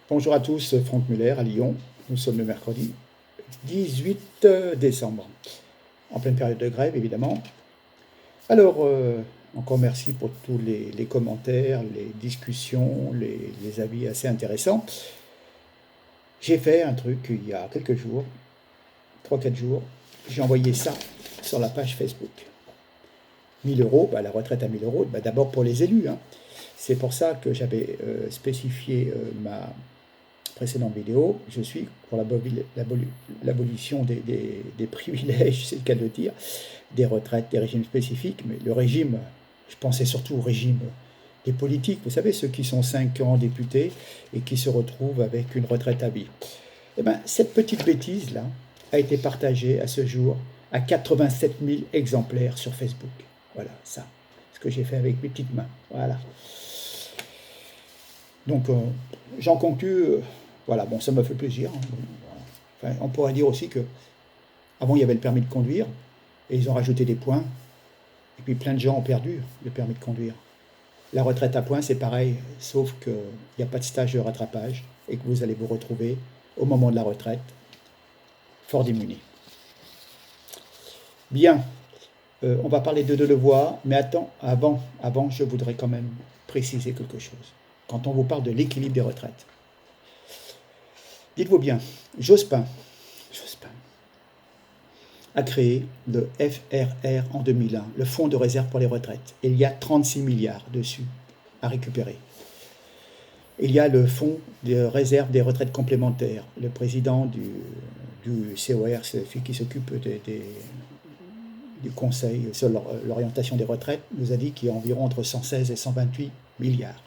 Bonjour à tous, Franck Muller à Lyon. Nous sommes le mercredi 18 décembre, en pleine période de grève évidemment. Alors, encore merci pour tous les commentaires, les discussions, les avis assez intéressants. J'ai fait un truc il y a quelques jours, 3-4 jours, j'ai envoyé ça sur la page Facebook. 1000 euros, la retraite à 1000 euros, d'abord pour les élus. C'est pour ça que j'avais spécifié ma précédente vidéo, je suis pour l'abolition des privilèges, c'est le cas de le dire, des retraites, des régimes spécifiques, mais le régime, je pensais surtout au régime des politiques, vous savez, ceux qui sont 5 ans députés et qui se retrouvent avec une retraite à vie. Eh bien, cette petite bêtise-là a été partagée à ce jour à 87 000 exemplaires sur Facebook. Voilà, ça, ce que j'ai fait avec mes petites mains. Voilà. Donc, j'en conclus, voilà, bon, ça m'a fait plaisir. Enfin, on pourrait dire aussi que avant il y avait le permis de conduire, et ils ont rajouté des points, et puis plein de gens ont perdu le permis de conduire. La retraite à points, c'est pareil, sauf qu'il n'y a pas de stage de rattrapage, et que vous allez vous retrouver, au moment de la retraite, fort démunis. Bien, on va parler de Delevoye, mais avant, je voudrais quand même préciser quelque chose. Quand on vous parle de l'équilibre des retraites, dites-vous bien, Jospin a créé le FRR en 2001, le Fonds de réserve pour les retraites. Et il y a 36 milliards dessus à récupérer. Il y a le Fonds de réserve des retraites complémentaires. Le président du COR, c'est celui qui s'occupe du Conseil sur l'orientation des retraites, nous a dit qu'il y a environ entre 116 et 128 milliards.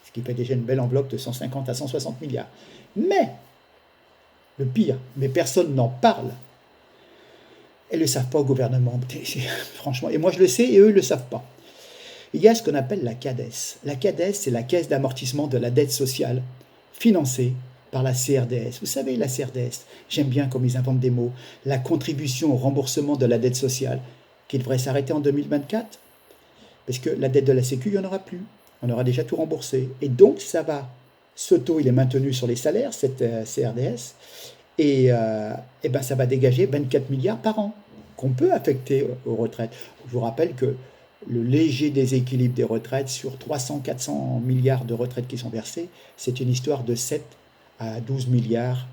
Ce qui fait déjà une belle enveloppe de 150 à 160 milliards. Mais, le pire, mais personne n'en parle. Elles ne le savent pas au gouvernement, franchement. Et moi, je le sais, et eux, ils ne le savent pas. Il y a ce qu'on appelle la CADES. La CADES, c'est la Caisse d'amortissement de la dette sociale, financée par la CRDS. Vous savez, la CRDS, j'aime bien comme ils inventent des mots, la contribution au remboursement de la dette sociale, qui devrait s'arrêter en 2024, parce que la dette de la Sécu, il n'y en aura plus. On aura déjà tout remboursé. Et donc, ça va. Ce taux, il est maintenu sur les salaires, cette CRDS, et ça va dégager 24 milliards par an qu'on peut affecter aux retraites. Je vous rappelle que le léger déséquilibre des retraites sur 300-400 milliards de retraites qui sont versées, c'est une histoire de 7 à 12 milliards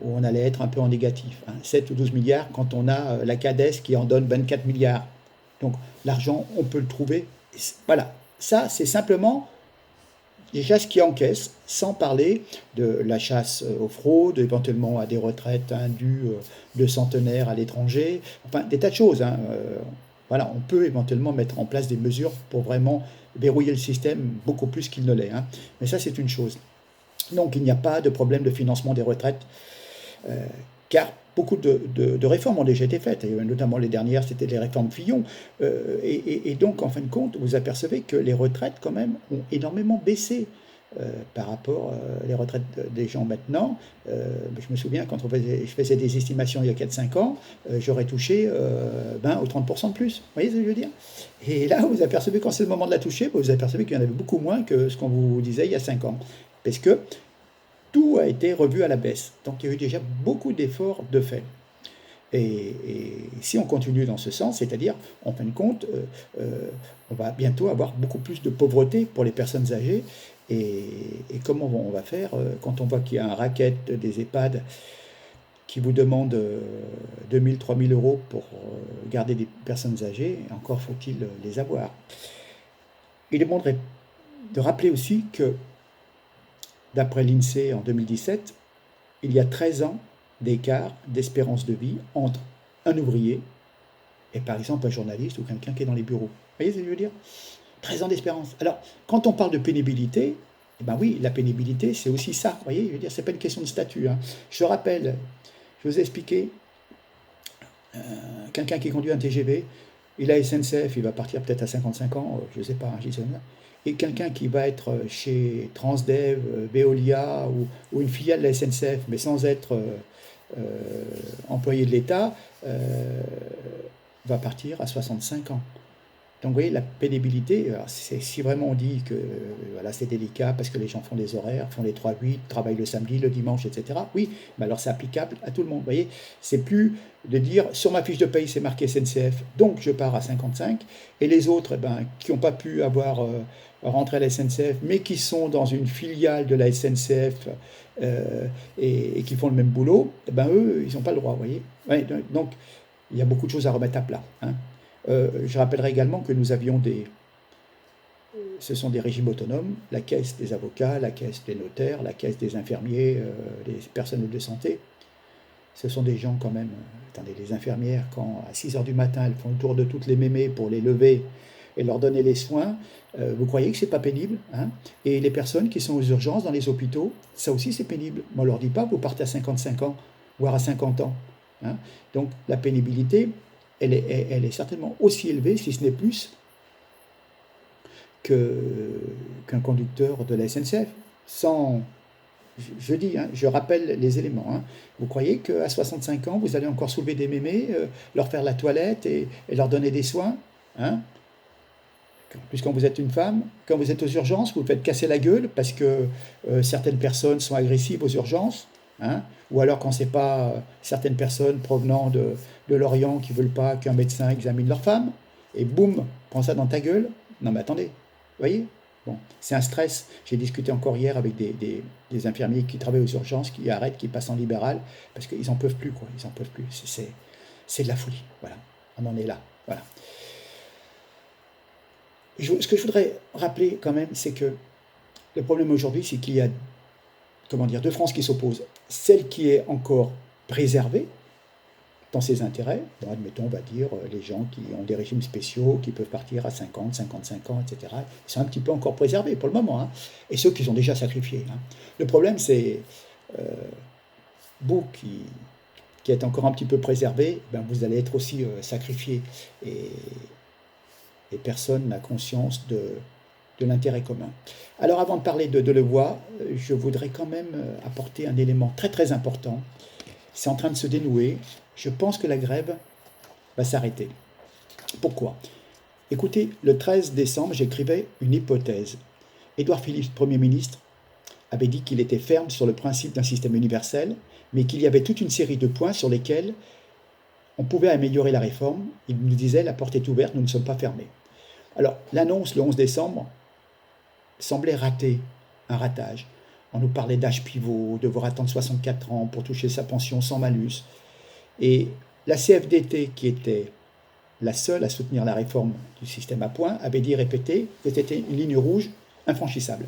où on allait être un peu en négatif. 7 ou 12 milliards quand on a la CADES qui en donne 24 milliards. Donc l'argent, on peut le trouver. Voilà, ça c'est simplement déjà ce qui encaisse, sans parler de la chasse aux fraudes, éventuellement à des retraites indues de centenaires à l'étranger, enfin des tas de choses. Voilà, on peut éventuellement mettre en place des mesures pour vraiment verrouiller le système beaucoup plus qu'il ne l'est. Mais ça, c'est une chose. Donc, il n'y a pas de problème de financement des retraites, car beaucoup de réformes ont déjà été faites, et notamment les dernières, c'était les réformes Fillon. Et donc, en fin de compte, vous apercevez que les retraites, quand même, ont énormément baissé par rapport aux retraites des gens maintenant. Je me souviens, quand je faisais des estimations il y a 4-5 ans, j'aurais touché 20 ou 30% de plus. Vous voyez ce que je veux dire? Et là, vous apercevez, quand c'est le moment de la toucher, vous apercevez qu'il y en avait beaucoup moins que ce qu'on vous disait il y a 5 ans. Parce que tout a été revu à la baisse. Donc il y a eu déjà beaucoup d'efforts de fait. Et si on continue dans ce sens, c'est-à-dire, en fin de compte, on va bientôt avoir beaucoup plus de pauvreté pour les personnes âgées. Et comment on va faire quand on voit qu'il y a un racket des EHPAD qui vous demande 2 000, 3 000 euros pour garder des personnes âgées, encore faut-il les avoir. Il est bon de rappeler aussi que, d'après l'INSEE en 2017, il y a 13 ans d'écart d'espérance de vie entre un ouvrier et par exemple un journaliste ou quelqu'un qui est dans les bureaux. Vous voyez ce que je veux dire? 13 ans d'espérance. Alors, quand on parle de pénibilité, eh ben oui, la pénibilité, c'est aussi ça. Vous voyez, je veux dire, c'est pas une question de statut. Je rappelle, je vous ai expliqué, quelqu'un qui conduit un TGV, il a SNCF, il va partir peut-être à 55 ans, je ne sais pas, je dis ça. Et quelqu'un qui va être chez Transdev, Veolia ou une filiale de la SNCF, mais sans être employé de l'État, va partir à 65 ans. Donc vous voyez, la pénibilité, alors, si vraiment on dit que voilà, c'est délicat parce que les gens font des horaires, font les 3-8, travaillent le samedi, le dimanche, etc. Oui, mais alors c'est applicable à tout le monde. Vous voyez, c'est plus de dire sur ma fiche de paye c'est marqué SNCF, donc je pars à 55, et les autres qui n'ont pas pu avoir rentré à la SNCF, mais qui sont dans une filiale de la SNCF et qui font le même boulot, eux, ils n'ont pas le droit. Vous voyez. Ouais, donc il y a beaucoup de choses à remettre à plat. Hein. Je rappellerai également que nous avions ce sont des régimes autonomes, la caisse des avocats, la caisse des notaires, la caisse des infirmiers, des personnels de santé. Ce sont des gens quand même, attendez, les infirmières, quand à 6 heures du matin, elles font le tour de toutes les mémés pour les lever et leur donner les soins, vous croyez que c'est pas pénible, hein? Et les personnes qui sont aux urgences dans les hôpitaux, ça aussi c'est pénible. Mais on leur dit pas, vous partez à 55 ans, voire à 50 ans. Hein? Donc la pénibilité, elle est certainement aussi élevée, si ce n'est plus, qu'un conducteur de la SNCF. Je dis, hein, je rappelle les éléments. Hein. Vous croyez qu'à 65 ans, vous allez encore soulever des mémés, leur faire la toilette et leur donner des soins, hein? En plus, quand vous êtes une femme, quand vous êtes aux urgences, vous vous faites casser la gueule parce que certaines personnes sont agressives aux urgences, hein, ou alors quand c'est pas certaines personnes provenant de l'Orient qui veulent pas qu'un médecin examine leur femme, et boum, prends ça dans ta gueule. Non mais attendez, vous voyez. Bon, c'est un stress. J'ai discuté encore hier avec des infirmiers qui travaillent aux urgences, qui arrêtent, qui passent en libéral, parce qu'ils n'en peuvent plus, quoi. Ils n'en peuvent plus. C'est de la folie. Voilà. On en est là. Voilà. Ce que je voudrais rappeler quand même, c'est que le problème aujourd'hui, c'est qu'il y a, deux France qui s'opposent. Celle qui est encore préservée dans ses intérêts, bon, admettons, on va dire, les gens qui ont des régimes spéciaux, qui peuvent partir à 50, 55 ans, etc., ils sont un petit peu encore préservés pour le moment, hein, et ceux qui ont déjà sacrifiés. Hein. Le problème, c'est vous qui êtes encore un petit peu préservés, vous allez être aussi sacrifiés. Et personne n'a conscience de l'intérêt commun. Alors avant de parler de Delevoye, je voudrais quand même apporter un élément très très important. C'est en train de se dénouer. Je pense que la grève va s'arrêter. Pourquoi? Écoutez, le 13 décembre, j'écrivais une hypothèse. Édouard Philippe, Premier ministre, avait dit qu'il était ferme sur le principe d'un système universel, mais qu'il y avait toute une série de points sur lesquels on pouvait améliorer la réforme. Il nous disait, la porte est ouverte, nous ne sommes pas fermés. Alors, l'annonce le 11 décembre semblait rater, un ratage. On nous parlait d'âge pivot, devoir attendre 64 ans pour toucher sa pension sans malus. Et la CFDT, qui était la seule à soutenir la réforme du système à points, avait dit répéter que c'était une ligne rouge infranchissable.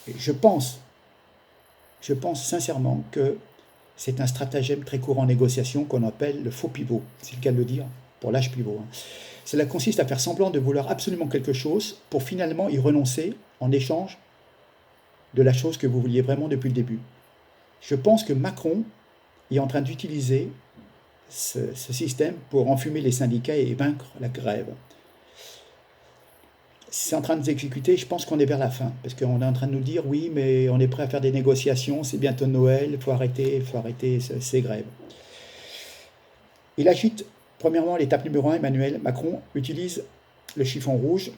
Et je pense sincèrement que c'est un stratagème très courant en négociation qu'on appelle le faux pivot, c'est le cas de le dire, pour l'âge pivot. Cela consiste à faire semblant de vouloir absolument quelque chose pour finalement y renoncer en échange de la chose que vous vouliez vraiment depuis le début. Je pense que Macron est en train d'utiliser ce système pour enfumer les syndicats et vaincre la grève. C'est en train de s'exécuter, je pense qu'on est vers la fin, parce qu'on est en train de nous dire, oui, mais on est prêt à faire des négociations, c'est bientôt Noël, il faut arrêter ces grèves. Il agite, premièrement, l'étape numéro 1, Emmanuel Macron utilise le chiffon rouge,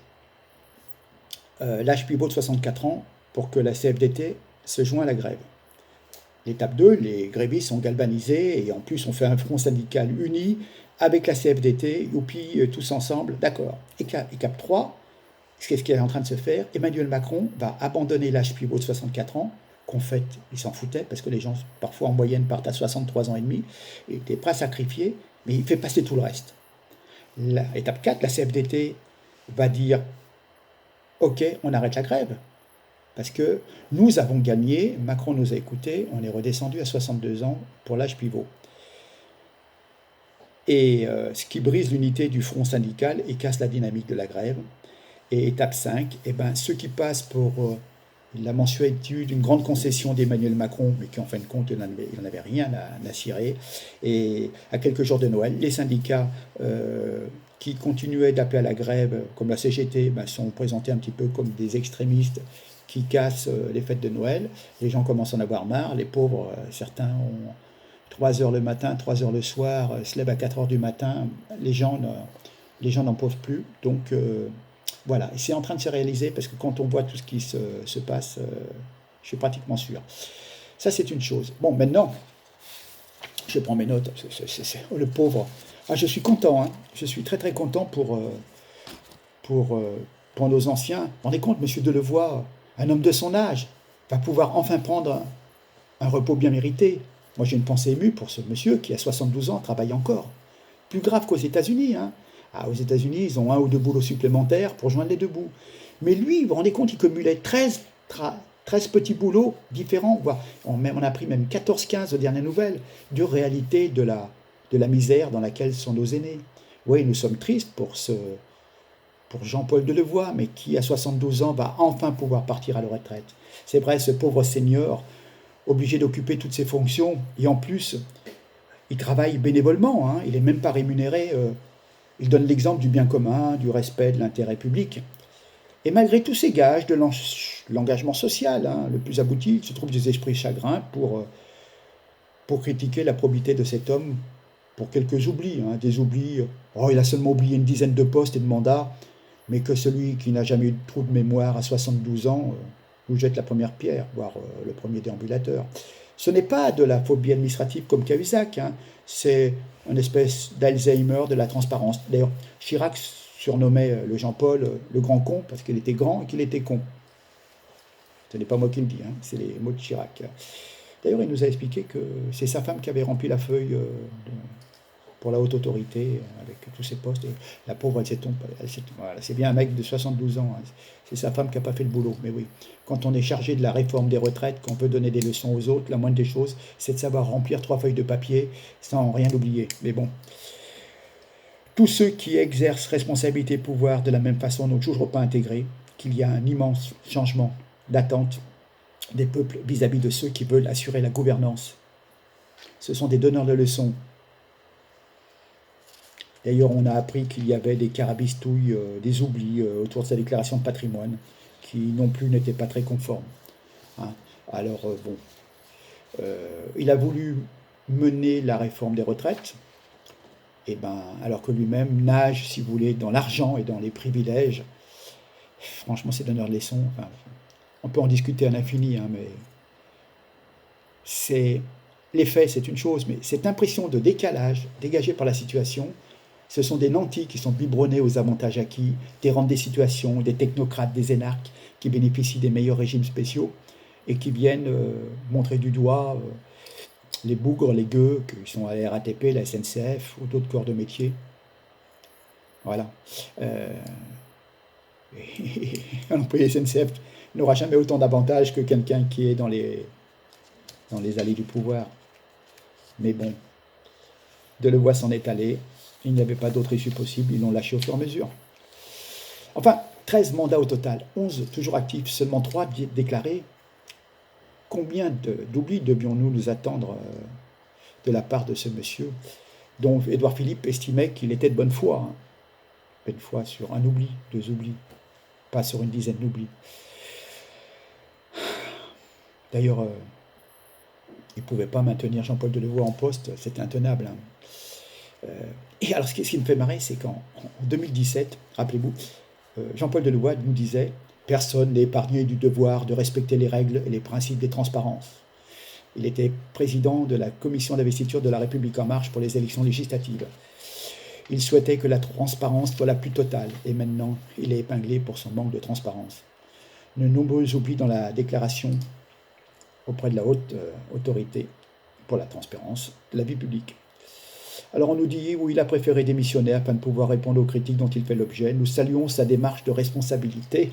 l'âge pivot de 64 ans, pour que la CFDT se joigne à la grève. L'étape 2, les grévistes sont galvanisés, et en plus on fait un front syndical uni avec la CFDT, youpi, tous ensemble, d'accord. Et cap 3, qu'est-ce qui est en train de se faire? Emmanuel Macron va abandonner l'âge pivot de 64 ans, qu'en fait, il s'en foutait, parce que les gens, parfois en moyenne, partent à 63 ans et demi, il était prêt à sacrifier, mais il fait passer tout le reste. Étape 4, la CFDT va dire « Ok, on arrête la grève ». Parce que nous avons gagné, Macron nous a écoutés, on est redescendu à 62 ans pour l'âge pivot. Et ce qui brise l'unité du front syndical et casse la dynamique de la grève. Et étape 5, ceux qui passent pour la mensualité d'une grande concession d'Emmanuel Macron, mais qui en fin de compte, il n'en avait rien à cirer, et à quelques jours de Noël, les syndicats qui continuaient d'appeler à la grève, comme la CGT, sont présentés un petit peu comme des extrémistes qui cassent les fêtes de Noël. Les gens commencent à en avoir marre, les pauvres, certains ont 3 heures le matin, 3 heures le soir, se lèvent à 4 heures du matin, les gens Les gens n'en peuvent plus. Donc, voilà. Et c'est en train de se réaliser parce que quand on voit tout ce qui se passe, je suis pratiquement sûr. Ça, c'est une chose. Bon, maintenant, je prends mes notes. Oh, le pauvre. Ah, je suis content. Hein. Je suis très, très content pour nos anciens. Vous vous rendez compte, monsieur Delevoye, un homme de son âge, va pouvoir enfin prendre un repos bien mérité. Moi, j'ai une pensée émue pour ce monsieur qui, à 72 ans, travaille encore. Plus grave qu'aux États-Unis. Hein. Ah, aux États-Unis, ils ont un ou deux boulots supplémentaires pour joindre les deux bouts. Mais lui, vous vous rendez compte, il cumulait 13 petits boulots différents. On a pris même 14-15 aux dernières nouvelles, de réalité de la misère dans laquelle sont nos aînés. Oui, nous sommes tristes pour Jean-Paul Delevoye, mais qui, à 72 ans, va enfin pouvoir partir à la retraite. C'est vrai, ce pauvre seigneur, obligé d'occuper toutes ses fonctions, et en plus, il travaille bénévolement, hein, il n'est même pas rémunéré, il donne l'exemple du bien commun, du respect de l'intérêt public. Et malgré tous ces gages de l'engagement social, hein, le plus abouti, il se trouve des esprits chagrins pour critiquer la probité de cet homme pour quelques oublis, hein, des oublis, il a seulement oublié une dizaine de postes et de mandats, mais que celui qui n'a jamais eu de trou de mémoire à 72 ans nous jette la première pierre, voire le premier déambulateur. Ce n'est pas de la phobie administrative comme Cahuzac, hein, c'est une espèce d'Alzheimer de la transparence. D'ailleurs, Chirac surnommait le Jean-Paul le grand con parce qu'il était grand et qu'il était con. Ce n'est pas moi qui le dis, hein, c'est les mots de Chirac. D'ailleurs, il nous a expliqué que c'est sa femme qui avait rempli la feuille pour la haute autorité, avec tous ses postes. Et la pauvre, elle s'est tombée. Voilà, c'est bien un mec de 72 ans. Hein. C'est sa femme qui n'a pas fait le boulot. Mais oui, quand on est chargé de la réforme des retraites, qu'on veut donner des leçons aux autres, la moindre des choses, c'est de savoir remplir 3 feuilles de papier sans rien oublier. Mais bon, tous ceux qui exercent responsabilité et pouvoir de la même façon n'ont toujours pas intégré qu'il y a un immense changement d'attente des peuples vis-à-vis de ceux qui veulent assurer la gouvernance. Ce sont des donneurs de leçons. D'ailleurs, on a appris qu'il y avait des carabistouilles, des oublis autour de sa déclaration de patrimoine, qui non plus n'étaient pas très conformes. Hein. Alors, il a voulu mener la réforme des retraites, et alors que lui-même nage, si vous voulez, dans l'argent et dans les privilèges. Franchement, c'est donneur de leçons. Enfin, on peut en discuter à l'infini, hein, mais les faits, c'est une chose, mais cette impression de décalage dégagée par la situation, ce sont des nantis qui sont biberonnés aux avantages acquis, des rentes des situations, des technocrates, des énarques qui bénéficient des meilleurs régimes spéciaux et qui viennent montrer du doigt les bougres, les gueux, qui sont à la RATP, la SNCF ou d'autres corps de métier. Voilà. Un employé SNCF n'aura jamais autant d'avantages que quelqu'un qui est dans les allées du pouvoir. Mais bon, Delevoye s'en est allé. Il n'y avait pas d'autre issue possible, ils l'ont lâché au fur et à mesure. Enfin, 13 mandats au total, 11 toujours actifs, seulement 3 déclarés. Combien d'oublis devions-nous nous attendre de la part de ce monsieur, dont Édouard Philippe estimait qu'il était de bonne foi. Hein. Bonne foi sur un oubli, 2 oublis, pas sur une dizaine d'oublis. D'ailleurs, il ne pouvait pas maintenir Jean-Paul Delevoye en poste, c'était intenable. Hein. Et alors, ce qui me fait marrer, c'est qu'en 2017, rappelez-vous, Jean-Paul Delevoye nous disait « Personne n'est épargné du devoir de respecter les règles et les principes des transparences ». Il était président de la commission d'investiture de La République En Marche pour les élections législatives. Il souhaitait que la transparence soit la plus totale, et maintenant, il est épinglé pour son manque de transparence. De nombreux oublis dans la déclaration auprès de la haute autorité pour la transparence de la vie publique. Alors on nous dit où il a préféré démissionner afin de pouvoir répondre aux critiques dont il fait l'objet. Nous saluons sa démarche de responsabilité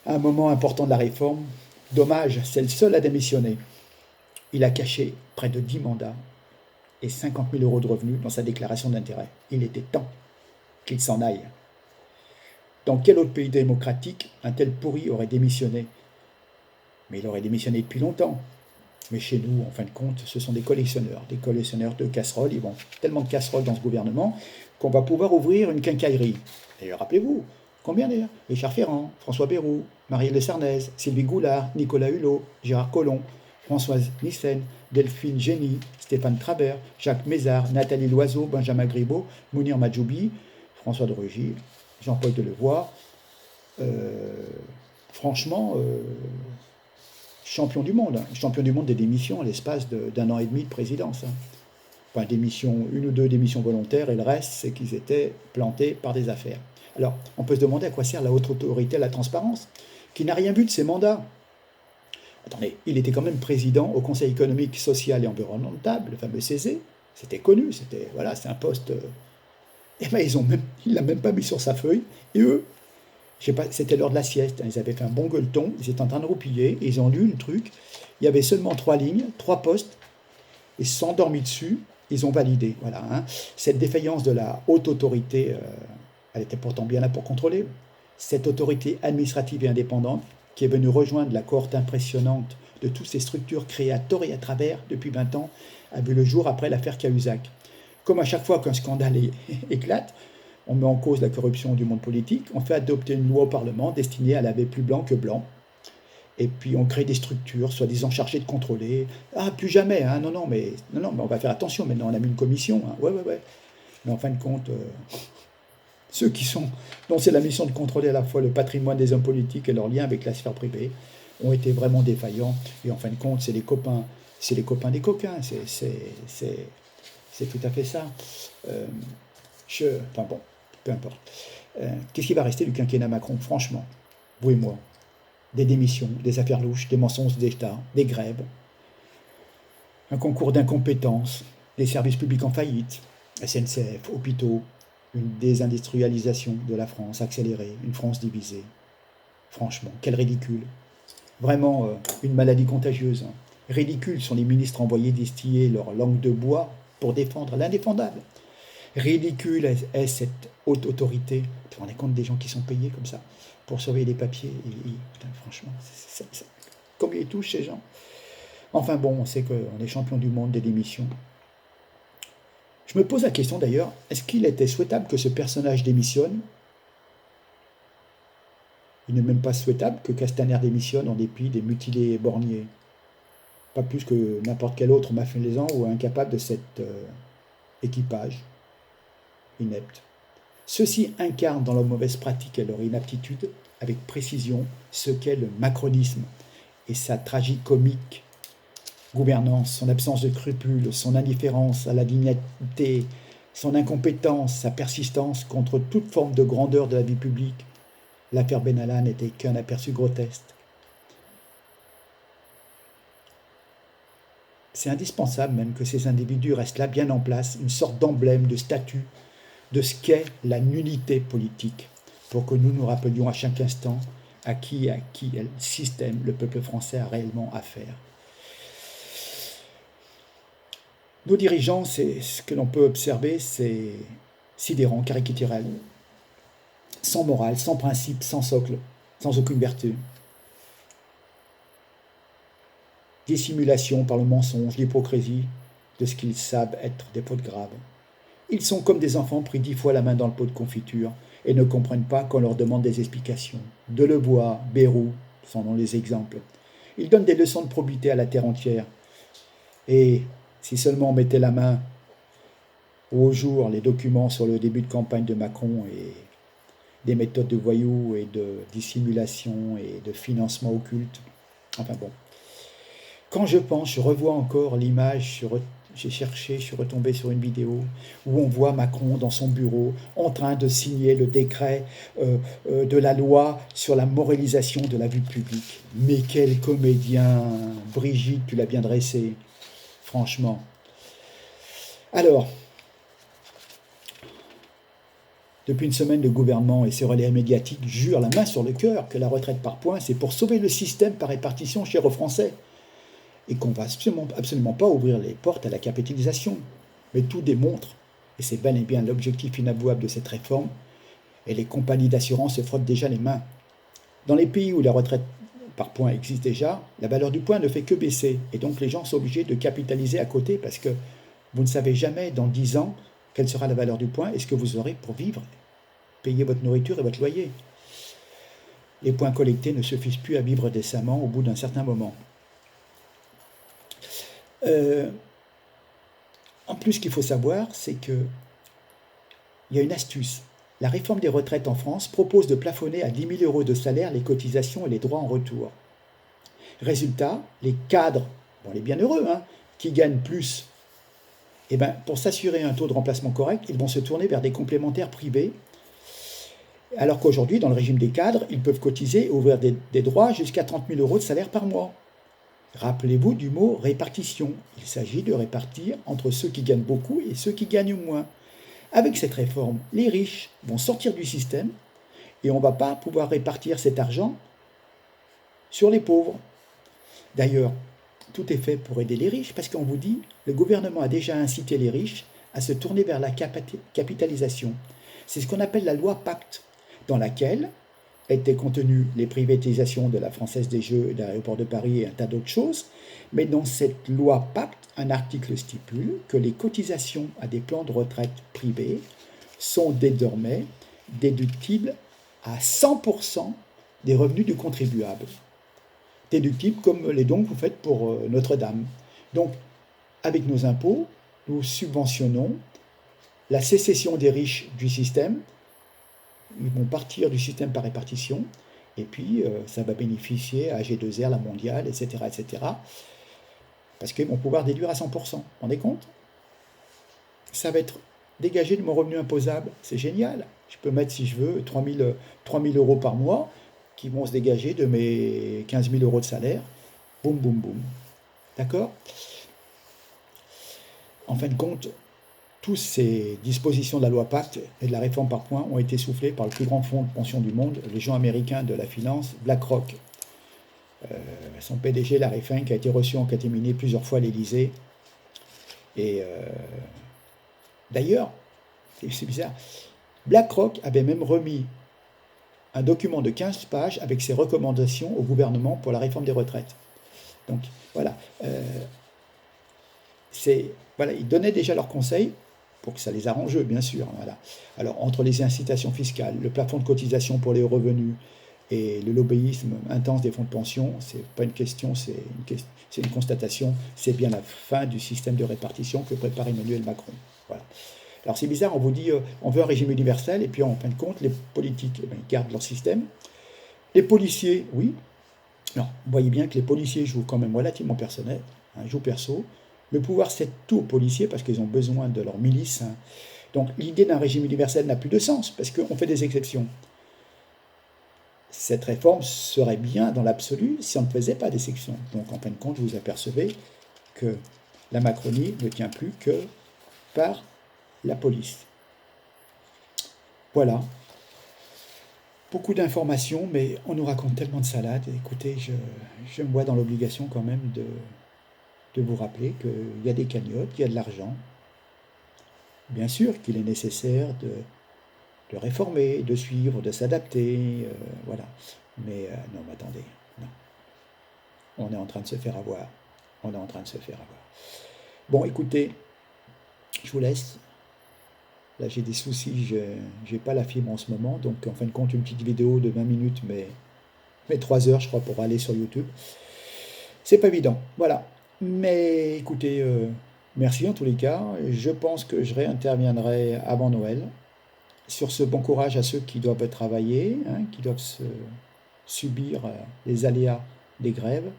à un moment important de la réforme. Dommage, c'est le seul à démissionner. Il a caché près de 10 mandats et 50 000 € de revenus dans sa déclaration d'intérêt. Il était temps qu'il s'en aille. Dans quel autre pays démocratique un tel pourri aurait démissionné? Mais il aurait démissionné depuis longtemps. Mais chez nous, en fin de compte, ce sont des collectionneurs de casseroles. Ils vendent tellement de casseroles dans ce gouvernement qu'on va pouvoir ouvrir une quincaillerie. D'ailleurs, rappelez-vous, combien d'ailleurs? Richard Ferrand, François Bayrou, Marielle de Sarnez, Sylvie Goulard, Nicolas Hulot, Gérard Collomb. Françoise Nyssen, Delphine Génie, Stéphane Travers, Jacques Mézard, Nathalie Loiseau, Benjamin Griveaux, Mounir Majoubi, François de Rugy, Jean-Paul Delevoye. Franchement, champion du monde. Champion du monde des démissions à l'espace d'un an et demi de présidence. Enfin, une ou deux démissions volontaires, et le reste, c'est qu'ils étaient plantés par des affaires. Alors, on peut se demander à quoi sert la haute autorité à la transparence, qui n'a rien vu de ses mandats. Attendez, il était quand même président au Conseil économique, social et environnemental, le fameux CESE. C'était connu, c'est un poste. Et ben, il l'a même pas mis sur sa feuille. Et eux, je sais pas, c'était l'heure de la sieste. Ils avaient fait un bon gueuleton, ils étaient en train de roupiller, et ils ont lu le truc. Il y avait seulement 3 lignes, 3 postes, et se sont endormis dessus. Ils ont validé. Voilà, hein. Cette défaillance de la haute autorité, elle était pourtant bien là pour contrôler. Cette autorité administrative et indépendante qui est venue rejoindre la cohorte impressionnante de toutes ces structures créées à tort et à travers depuis 20 ans, a vu le jour après l'affaire Cahuzac. Comme à chaque fois qu'un scandale éclate, on met en cause la corruption du monde politique, on fait adopter une loi au Parlement destinée à laver plus blanc que blanc. Et puis on crée des structures, soi-disant chargées de contrôler. Ah, plus jamais, hein, non, mais on va faire attention, maintenant on a mis une commission. Hein. Ouais. Mais en fin de compte, ceux dont c'est la mission de contrôler à la fois le patrimoine des hommes politiques et leur lien avec la sphère privée, ont été vraiment défaillants. Et en fin de compte, c'est les copains des coquins. C'est tout à fait ça. Enfin bon, peu importe. Qu'est-ce qui va rester du quinquennat Macron, franchement, vous et moi? Des démissions, des affaires louches, des mensonges d'État, des grèves, un concours d'incompétence, des services publics en faillite, SNCF, hôpitaux, une désindustrialisation de la France accélérée, une France divisée. Franchement, quel ridicule. Vraiment une maladie contagieuse. Ridicule sont les ministres envoyés distiller leur langue de bois pour défendre l'indéfendable. Ridicule est cette haute autorité. Vous vous rendez compte des gens qui sont payés comme ça pour surveiller les papiers putain, franchement, combien ils touchent ces gens? Enfin bon, on sait qu'on est champion du monde des démissions. Je me pose la question d'ailleurs, est-ce qu'il était souhaitable que ce personnage démissionne? Il n'est même pas souhaitable que Castaner démissionne en dépit des mutilés borniers. Pas plus que n'importe quel autre mafiolisant ou incapable de cet équipage inepte. Ceux-ci incarnent dans leurs mauvaises pratiques et leur inaptitude avec précision ce qu'est le macronisme et sa tragicomique gouvernance, son absence de scrupules, son indifférence à la dignité, son incompétence, sa persistance contre toute forme de grandeur de la vie publique. L'affaire Benalla n'était qu'un aperçu grotesque. C'est indispensable même que ces individus restent là bien en place, une sorte d'emblème, de statut, de ce qu'est la nullité politique, pour que nous nous rappelions à chaque instant à qui le système, le peuple français a réellement affaire. Nos dirigeants, c'est ce que l'on peut observer, c'est sidérant, caricatural, sans morale, sans principe, sans socle, sans aucune vertu. Dissimulation par le mensonge, l'hypocrisie de ce qu'ils savent être des fautes graves. Ils sont comme des enfants pris 10 fois la main dans le pot de confiture et ne comprennent pas qu'on leur demande des explications. Delevoye, Bayrou sont les exemples. Ils donnent des leçons de probité à la terre entière. Et si seulement on mettait la main au jour les documents sur le début de campagne de Macron et des méthodes de voyous et de dissimulation et de financement occulte. Enfin bon. Quand je pense, je revois encore l'image, j'ai cherché, je suis retombé sur une vidéo où on voit Macron dans son bureau en train de signer le décret de la loi sur la moralisation de la vie publique. Mais quel comédien! Brigitte, tu l'as bien dressé, franchement. Alors, depuis une semaine, le gouvernement et ses relais médiatiques jurent la main sur le cœur que la retraite par points, c'est pour sauver le système par répartition cher aux Français. Et qu'on ne va absolument pas ouvrir les portes à la capitalisation. Mais tout démontre, et c'est bel et bien l'objectif inavouable de cette réforme, et les compagnies d'assurance se frottent déjà les mains. Dans les pays où la retraite par points existe déjà, la valeur du point ne fait que baisser, et donc les gens sont obligés de capitaliser à côté, parce que vous ne savez jamais dans 10 ans quelle sera la valeur du point et ce que vous aurez pour vivre, payer votre nourriture et votre loyer. Les points collectés ne suffisent plus à vivre décemment au bout d'un certain moment. Euh, en plus, ce qu'il faut savoir, c'est qu'il y a une astuce. La réforme des retraites en France propose de plafonner à 10 000 euros de salaire les cotisations et les droits en retour. Résultat, les cadres, bon, les bienheureux, hein, qui gagnent plus, eh ben, pour s'assurer un taux de remplacement correct, ils vont se tourner vers des complémentaires privés, alors qu'aujourd'hui, dans le régime des cadres, ils peuvent cotiser et ouvrir des droits jusqu'à 30 000 euros de salaire par mois. Rappelez-vous du mot répartition. Il s'agit de répartir entre ceux qui gagnent beaucoup et ceux qui gagnent moins. Avec cette réforme, les riches vont sortir du système et on ne va pas pouvoir répartir cet argent sur les pauvres. D'ailleurs, tout est fait pour aider les riches parce qu'on vous dit, le gouvernement a déjà incité les riches à se tourner vers la capitalisation. C'est ce qu'on appelle la loi Pacte, dans laquelle étaient contenues les privatisations de la Française des Jeux, de l'aéroport de Paris et un tas d'autres choses. Mais dans cette loi Pacte, un article stipule que les cotisations à des plans de retraite privés sont désormais déductibles à 100% des revenus du contribuable. Déductibles comme les dons que vous faites pour Notre-Dame. Donc, avec nos impôts, nous subventionnons la sécession des riches du système. Ils vont partir du système par répartition, et puis ça va bénéficier à G2R, la mondiale, etc., etc., parce qu'ils vont pouvoir déduire à 100%. Vous vous rendez compte? Ça va être dégagé de mon revenu imposable. C'est génial. Je peux mettre, si je veux, 3 000 euros par mois qui vont se dégager de mes 15 000 euros de salaire. Boum, boum, boum. D'accord? En fin de compte, toutes ces dispositions de la loi Pacte et de la réforme par points ont été soufflées par le plus grand fonds de pension du monde, les gens américains de la finance, BlackRock. Son PDG, Larry Fink, a été reçu en catéminé plusieurs fois à l'Élysée. Et d'ailleurs, c'est bizarre, BlackRock avait même remis un document de 15 pages avec ses recommandations au gouvernement pour la réforme des retraites. Donc voilà, voilà, ils donnaient déjà leurs conseils pour que ça les arrange, bien sûr. Voilà. Alors, entre les incitations fiscales, le plafond de cotisation pour les revenus et le lobbyisme intense des fonds de pension, c'est pas une question, c'est une constatation. C'est bien la fin du système de répartition que prépare Emmanuel Macron. Voilà. Alors, c'est bizarre, on vous dit on veut un régime universel, et puis en fin de compte, les politiques, ils gardent leur système. Les policiers, oui. Alors, vous voyez bien que les policiers jouent quand même relativement personnel, hein, jouent perso. Le pouvoir cède tout aux policiers parce qu'ils ont besoin de leur milice. Hein. Donc l'idée d'un régime universel n'a plus de sens parce qu'on fait des exceptions. Cette réforme serait bien dans l'absolu si on ne faisait pas d'exceptions. Donc en fin de compte, vous apercevez que la Macronie ne tient plus que par la police. Voilà. Beaucoup d'informations, mais on nous raconte tellement de salades. Écoutez, je me vois dans l'obligation quand même de vous rappeler qu'il y a des cagnottes, il y a de l'argent. Bien sûr qu'il est nécessaire de réformer, de suivre, de s'adapter, voilà. Mais non, mais attendez, non. On est en train de se faire avoir. On est en train de se faire avoir. Bon, écoutez, je vous laisse. Là, j'ai des soucis, je n'ai pas la fibre en ce moment, donc en fin de compte, une petite vidéo de 20 minutes, mais 3 heures, je crois, pour aller sur YouTube. C'est pas évident, voilà. Mais écoutez, merci en tous les cas. Je pense que je réinterviendrai avant Noël. Sur ce, bon courage à ceux qui doivent travailler, hein, qui doivent subir les aléas des grèves.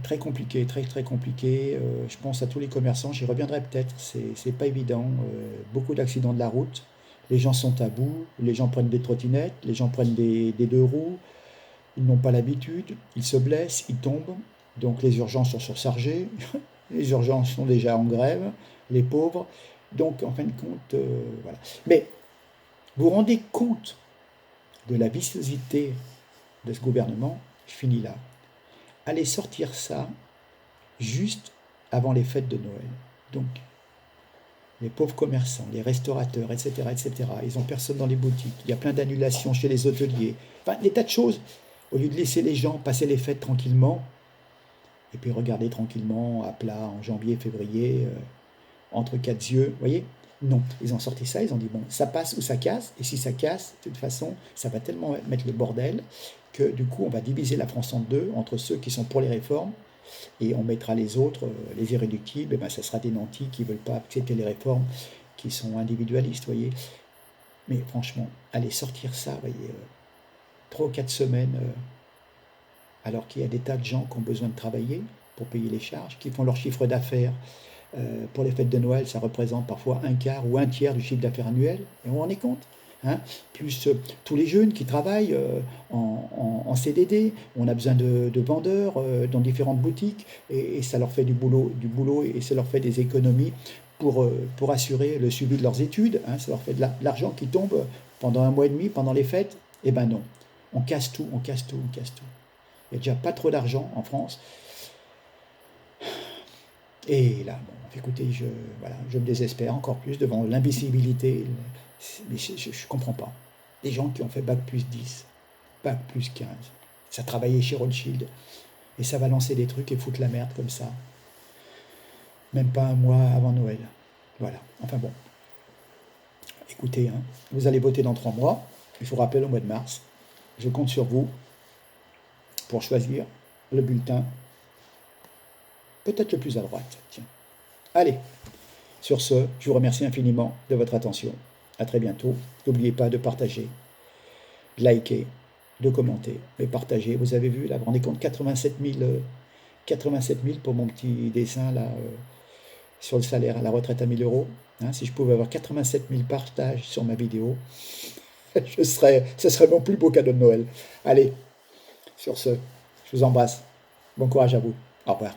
Très compliqué, très très compliqué. Je pense à tous les commerçants, j'y reviendrai peut-être, c'est pas évident. Beaucoup d'accidents de la route, les gens sont à bout, les gens prennent des trottinettes, les gens prennent des 2 roues, ils n'ont pas l'habitude, ils se blessent, ils tombent, donc les urgences sont surchargées, les urgences sont déjà en grève, les pauvres, donc en fin de compte, voilà. Mais vous vous rendez compte de la viciosité de ce gouvernement? Je finis là. Allez sortir ça juste avant les fêtes de Noël. Donc, les pauvres commerçants, les restaurateurs, etc., ils n'ont personne dans les boutiques. Il y a plein d'annulations chez les hôteliers. Enfin, des tas de choses. Au lieu de laisser les gens passer les fêtes tranquillement, et puis regarder tranquillement à plat en janvier, février, entre quatre yeux, vous voyez? Non, ils ont sorti ça, ils ont dit, bon, ça passe ou ça casse, et si ça casse, de toute façon, ça va tellement mettre le bordel que du coup, on va diviser la France en deux, entre ceux qui sont pour les réformes et on mettra les autres, les irréductibles, et ben, ça sera des nantis qui ne veulent pas accepter les réformes, qui sont individualistes, vous voyez. Mais franchement, aller sortir ça, vous voyez, 3 ou 4 semaines, alors qu'il y a des tas de gens qui ont besoin de travailler pour payer les charges, qui font leur chiffre d'affaires. Pour les fêtes de Noël, ça représente parfois un quart ou un tiers du chiffre d'affaires annuel, et on en est compte. Hein, plus tous les jeunes qui travaillent en CDD, on a besoin de vendeurs dans différentes boutiques, et ça leur fait du boulot, et ça leur fait des économies pour assurer le suivi de leurs études. Hein, ça leur fait de l'argent qui tombe pendant un mois et demi, pendant les fêtes. Eh ben non, on casse tout, on casse tout, on casse tout. Il n'y a déjà pas trop d'argent en France. Et là, bon, écoutez, voilà, je me désespère encore plus devant l'invisibilité. Mais je ne comprends pas. Des gens qui ont fait Bac plus 10, Bac plus 15, ça travaillait chez Rothschild, et ça va lancer des trucs et foutre la merde comme ça. Même pas un mois avant Noël. Voilà, enfin bon. Écoutez, hein, vous allez voter dans 3 mois. Je vous rappelle, au mois de mars, je compte sur vous pour choisir le bulletin peut-être le plus à droite. Tiens. Allez, sur ce, je vous remercie infiniment de votre attention. À très bientôt. N'oubliez pas de partager, de liker, de commenter, et partager. Vous avez vu, là, vous vous rendez compte, 87 000 pour mon petit dessin, là, sur le salaire à la retraite à 1 000 euros. Hein, si je pouvais avoir 87 000 partages sur ma vidéo, ce serait mon plus beau cadeau de Noël. Allez, sur ce, je vous embrasse. Bon courage à vous. Au revoir.